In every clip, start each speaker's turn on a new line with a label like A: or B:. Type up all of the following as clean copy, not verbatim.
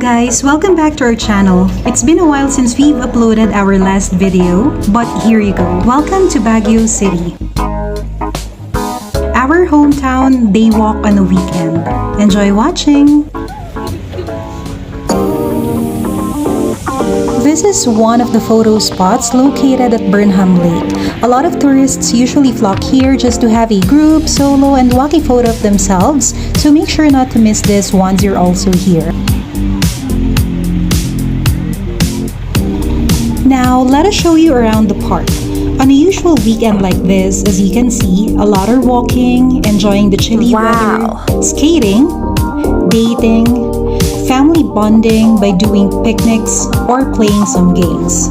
A: guys, welcome back to our channel. It's been a while since we've uploaded our last video, but here you go. Welcome to Baguio City, our hometown day walk on a weekend. Enjoy watching! This is one of the photo spots located at Burnham Lake. A lot of tourists usually flock here just to have a group, solo, and walking photo of themselves, so make sure not to miss this once you're also here. Now, let us show you around the park. On a usual weekend like this, as you can see, a lot are walking, enjoying the chilly weather, skating, dating, family bonding by doing picnics or playing some games.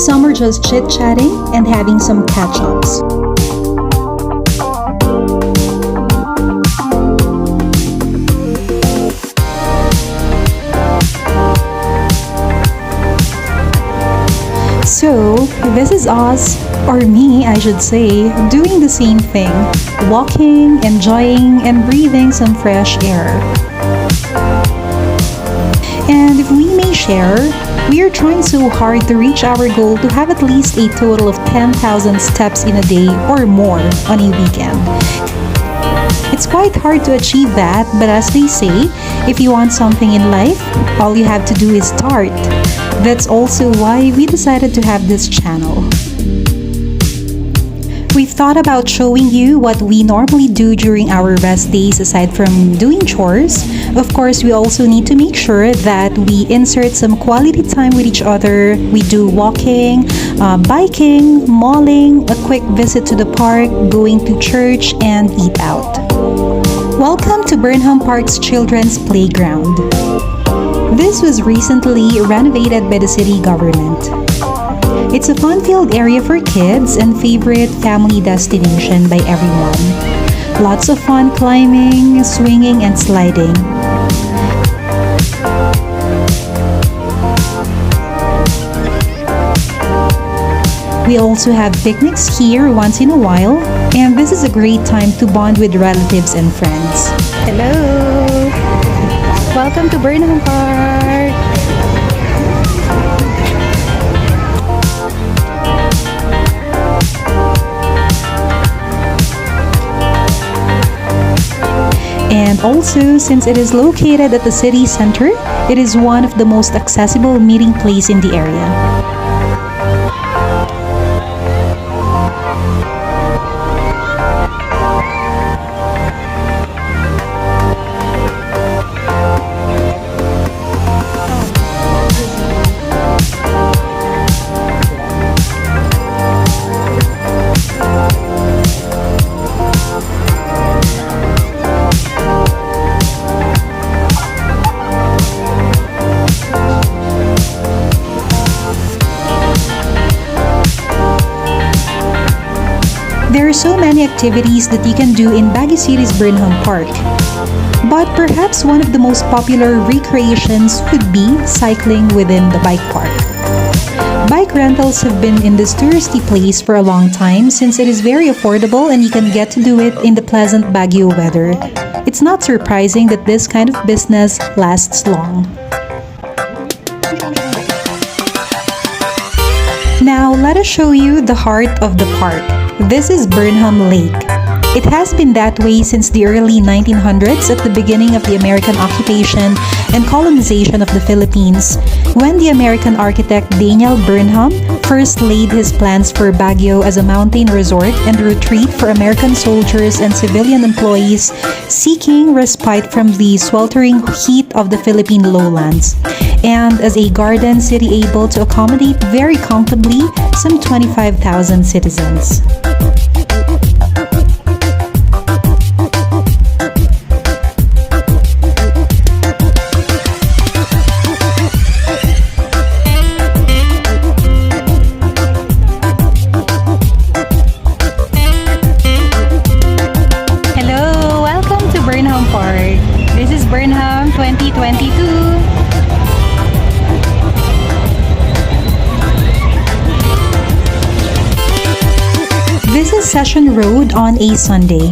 A: Some are just chit-chatting and having some catch-ups. So, this is us, or me I should say, doing the same thing, walking, enjoying, and breathing some fresh air. And if we may share, we are trying so hard to reach our goal to have at least a total of 10,000 steps in a day or more on a weekend. It's quite hard to achieve that, but as they say, if you want something in life, all you have to do is start. That's also why we decided to have this channel. We've thought about showing you what we normally do during our rest days aside from doing chores. Of course, we also need to make sure that we insert some quality time with each other. We do walking, biking, malling, a quick visit to the park, going to church, and eat out. Welcome to Burnham Park's Children's Playground. This was recently renovated by the city government. It's a fun-filled area for kids and favorite family destination by everyone. Lots of fun climbing, swinging, and sliding. We also have picnics here once in a while, and this is a great time to bond with relatives and friends. Hello! Welcome to Burnham Park! And also, since it is located at the city center, it is one of the most accessible meeting place in the area. There are so many activities that you can do in Baguio City's Burnham Park. But perhaps one of the most popular recreations would be cycling within the bike park. Bike rentals have been in this touristy place for a long time since it is very affordable and you can get to do it in the pleasant Baguio weather. It's not surprising that this kind of business lasts long. Now, let us show you the heart of the park. This is Burnham Lake. It has been that way since the early 1900s at the beginning of the American occupation and colonization of the Philippines, when the American architect Daniel Burnham first laid his plans for Baguio as a mountain resort and retreat for American soldiers and civilian employees seeking respite from the sweltering heat of the Philippine lowlands, and as a garden city able to accommodate very comfortably some 25,000 citizens. Burnham Park. This is Burnham 2022. This is Session Road on a Sunday.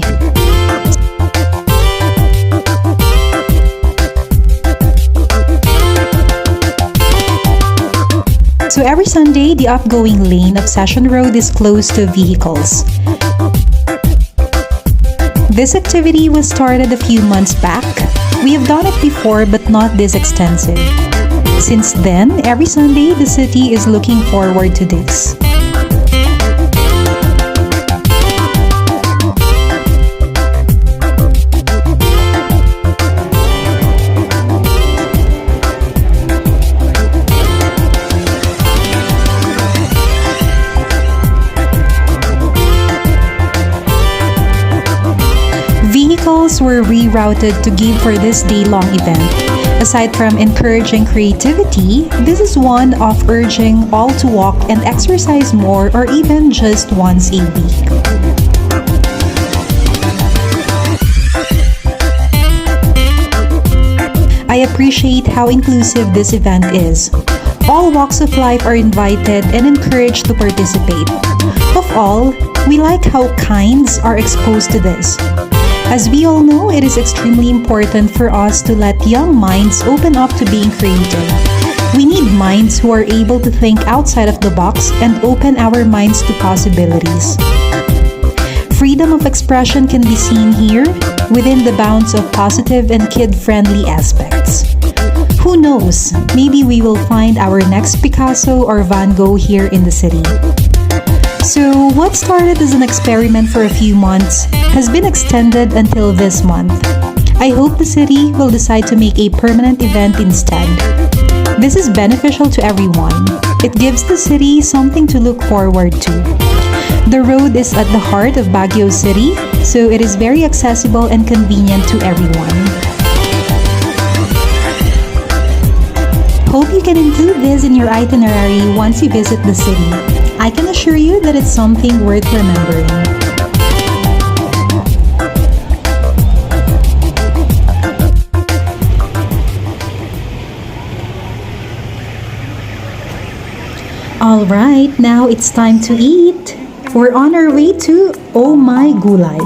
A: So every Sunday, the upgoing lane of Session Road is closed to vehicles. This activity was started a few months back. We have done it before but not this extensive. Since then, every Sunday, the city is looking forward to this. Vehicles were rerouted to give for this day-long event. Aside from encouraging creativity, this is one of urging all to walk and exercise more or even just once a week. I appreciate how inclusive this event is. All walks of life are invited and encouraged to participate. Of all, we like how kinds are exposed to this. As we all know, it is extremely important for us to let young minds open up to being creative. We need minds who are able to think outside of the box and open our minds to possibilities. Freedom of expression can be seen here within the bounds of positive and kid-friendly aspects. Who knows, maybe we will find our next Picasso or Van Gogh here in the city. So, what started as an experiment for a few months has been extended until this month. I hope the city will decide to make a permanent event instead. This is beneficial to everyone. It gives the city something to look forward to. The road is at the heart of Baguio City, so it is very accessible and convenient to everyone. Hope you can include this in your itinerary once you visit the city. I can assure you that it's something worth remembering. Alright, now it's time to eat. We're on our way to Oh My Gulay.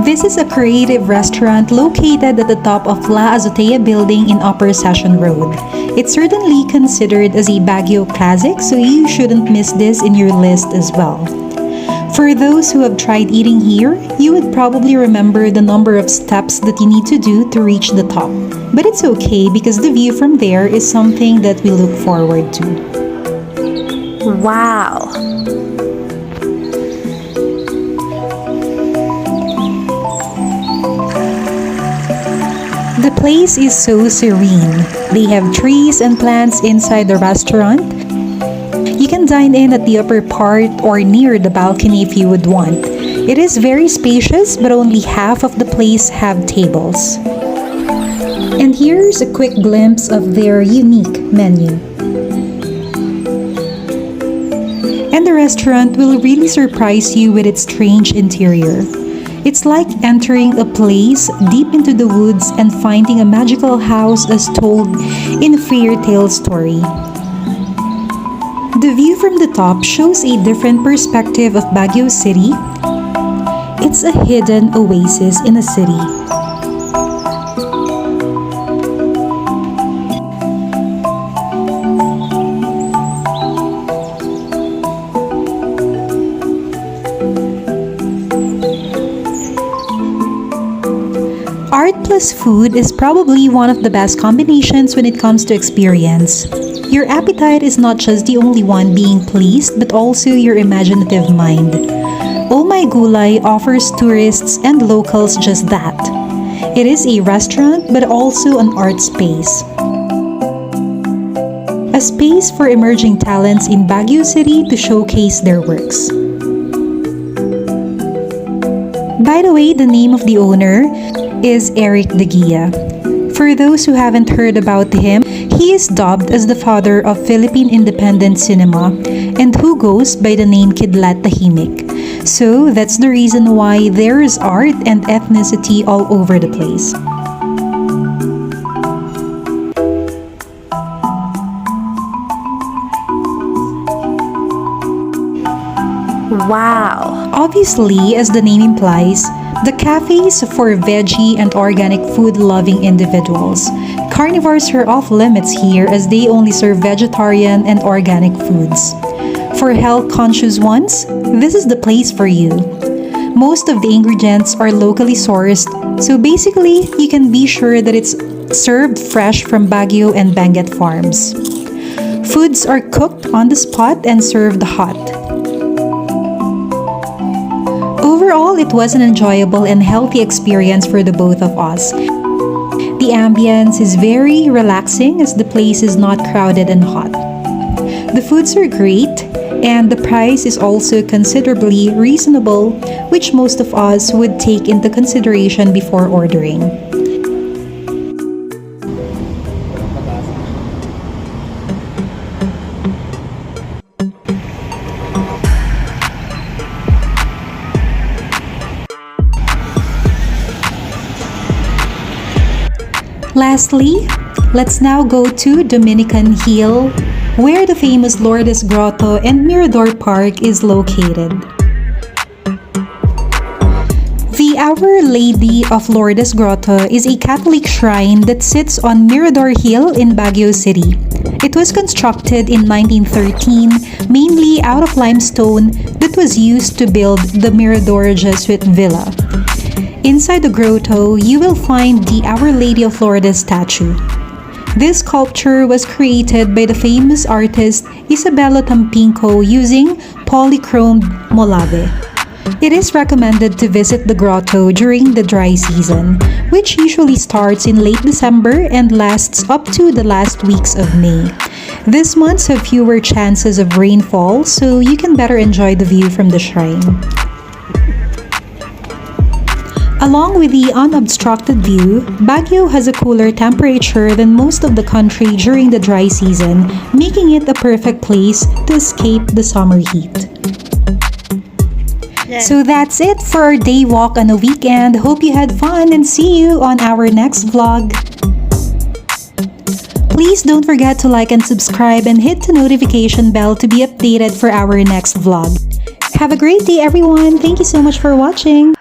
A: This is a creative restaurant located at the top of La Azotea building in Upper Session Road. It's certainly considered as a Baguio classic, so you shouldn't miss this in your list as well. For those who have tried eating here, you would probably remember the number of steps that you need to do to reach the top. But it's okay because the view from there is something that we look forward to.
B: Wow!
A: The place is so serene. They have trees and plants inside the restaurant. You can dine in at the upper part or near the balcony if you would want. It is very spacious, but only half of the place have tables. And here's a quick glimpse of their unique menu. And the restaurant will really surprise you with its strange interior. It's like entering a place deep into the woods and finding a magical house as told in a fairy tale story. The view from the top shows a different perspective of Baguio City. It's a hidden oasis in a city. Art plus food is probably one of the best combinations when it comes to experience. Your appetite is not just the only one being pleased, but also your imaginative mind. Oh My Gulay offers tourists and locals just that. It is a restaurant, but also an art space. A space for emerging talents in Baguio City to showcase their works. By the way, the name of the owner is Eric De Guia. For those who haven't heard about him, he is dubbed as the father of Philippine independent cinema and who goes by the name Kidlat Tahimik. So that's the reason why there is art and ethnicity all over the place.
B: Wow!
A: Obviously, as the name implies, the cafe is for veggie and organic food-loving individuals. Carnivores are off limits here as they only serve vegetarian and organic foods. For health-conscious ones, this is the place for you. Most of the ingredients are locally sourced, so basically, you can be sure that it's served fresh from Baguio and Benguet farms. Foods are cooked on the spot and served hot. Overall, it was an enjoyable and healthy experience for the both of us. The ambience is very relaxing as the place is not crowded and hot. The foods are great, and the price is also considerably reasonable, which most of us would take into consideration before ordering. Lastly, let's now go to Dominican Hill, where the famous Lourdes Grotto and Mirador Park is located. The Our Lady of Lourdes Grotto is a Catholic shrine that sits on Mirador Hill in Baguio City. It was constructed in 1913, mainly out of limestone that was used to build the Mirador Jesuit Villa. Inside the grotto, you will find the Our Lady of Lourdes statue. This sculpture was created by the famous artist Isabella Tampinco using polychromed molave. It is recommended to visit the grotto during the dry season, which usually starts in late December and lasts up to the last weeks of May. These months have fewer chances of rainfall, so you can better enjoy the view from the shrine. Along with the unobstructed view, Baguio has a cooler temperature than most of the country during the dry season, making it a perfect place to escape the summer heat. So that's it for our day walk on a weekend. Hope you had fun and see you on our next vlog. Please don't forget to like and subscribe and hit the notification bell to be updated for our next vlog. Have a great day everyone. Thank you so much for watching.